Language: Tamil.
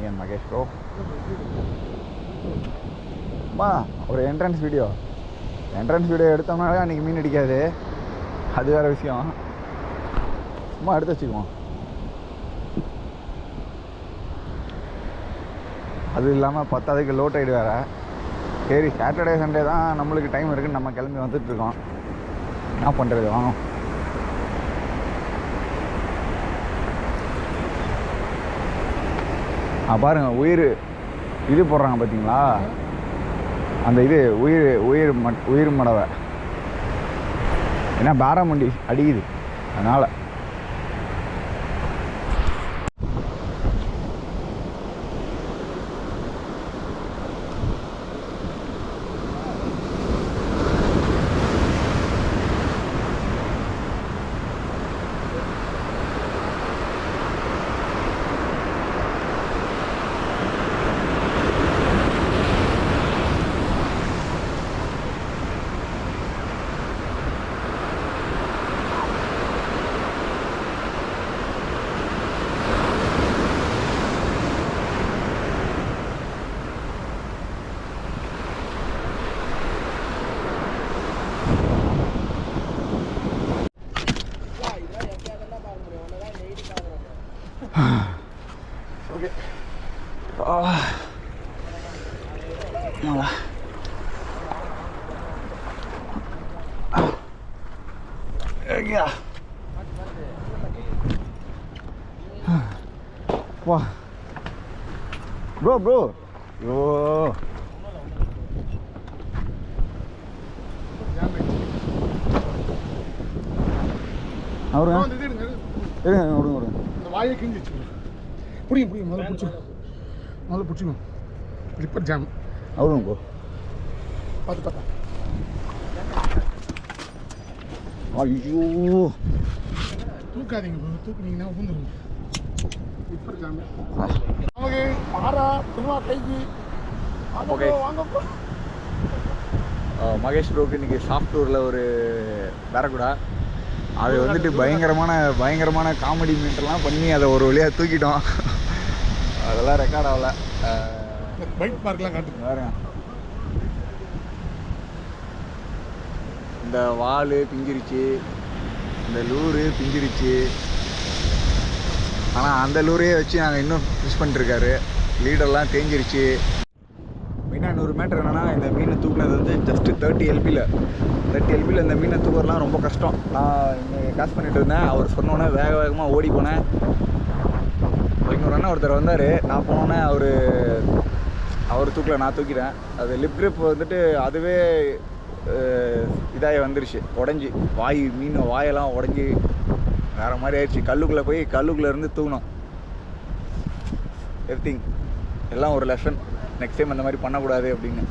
me and Magesh bro. அம்மா ஒரு என்ட்ரன்ஸ் வீடியோ எடுத்தோம்னாலே அன்றைக்கி மீன் அடிக்காது, அது வேறு விஷயம். சும்மா எடுத்து வச்சுக்குவோம். அது இல்லாமல் பத்தாவதுக்கு லோ டைடு வேறு. சரி, சாட்டர்டே சண்டே தான் நம்மளுக்கு டைம் இருக்குதுன்னு நம்ம கிளம்பி வந்துட்டுருக்கோம். என்ன பண்ணுறது, வாங்க. பாருங்கள், இது போடுறாங்க பார்த்தீங்களா, அந்த இது உயிர் மடவை. ஏன்னா பேராமண்டி அடிக்குது, அதனால். ஓகே, வா ப்ரோ யோ அவருங்க விடுங்க. இந்த வாயை கிஞ்சி வச்சுக்கணும். புடிங்க முதல்ல பிடிச்சிக்கணும். லிப்பர் ஜாம் அவருங்க ப்ரோ. பார்த்து ஐயோ, தூக்காதீங்க ப்ரோ, தூக்குனீங்கன்னா ஊந்துருங்க. லிப்பர் ஜாம் நமக்கு பாரா திருவா கைக்கு. ஓகே, வாங்க ப்ரோ. மகேஷ் ப்ரோக்கு இன்றைக்கி சாஃப்ட்வேரில் ஒரு பேரகுடா. அது வந்துட்டு பயங்கரமான காமெடி மீட்டெல்லாம் பண்ணி அதை ஒரு வழியாக தூக்கிட்டோம். அதெல்லாம் ரெக்கார்ட் ஆகலை. பைக் பார்க்லாம் காட்டு பாருங்க, இந்த வால் பிஞ்சிருச்சு, இந்த லூரு பிஞ்சிருச்சு. ஆனால் அந்த லூரையே வச்சு நாங்கள் இன்னும் ஃபிஷ் பண்ணிட்டுருக்காரு. லீடர்லாம் தேஞ்சிருச்சு. மெயினாக 100 மீட்டர் என்னென்னா, இந்த மீனை தூக்குனது வந்து ஜஸ்ட்டு 30 எல்பியில் இந்த மீனை தூக்குறதுலாம் ரொம்ப கஷ்டம். நான் இங்கே காசு பண்ணிட்டு இருந்தேன். அவர் சொன்னோன்னே வேகமாக ஓடி போனேன். இன்னொரு அண்ணன் ஒருத்தர் வந்தார். நான் போனோன்னே அவர் தூக்கல, நான் தூக்கிட்டேன். அது லிப் கிரிப் வந்துட்டு அதுவே இதாகி வந்துருச்சு, உடஞ்சி மீன் வாயெல்லாம் உடஞ்சி வேறு மாதிரி ஆயிடுச்சு. கல்லுக்குள்ளே இருந்து தூக்கணும். எவ்ரிதிங் எல்லாம் ஒரு லெசன். நெக்ஸ்ட் டைம் அந்த மாதிரி பண்ணக்கூடாது அப்படின்னு.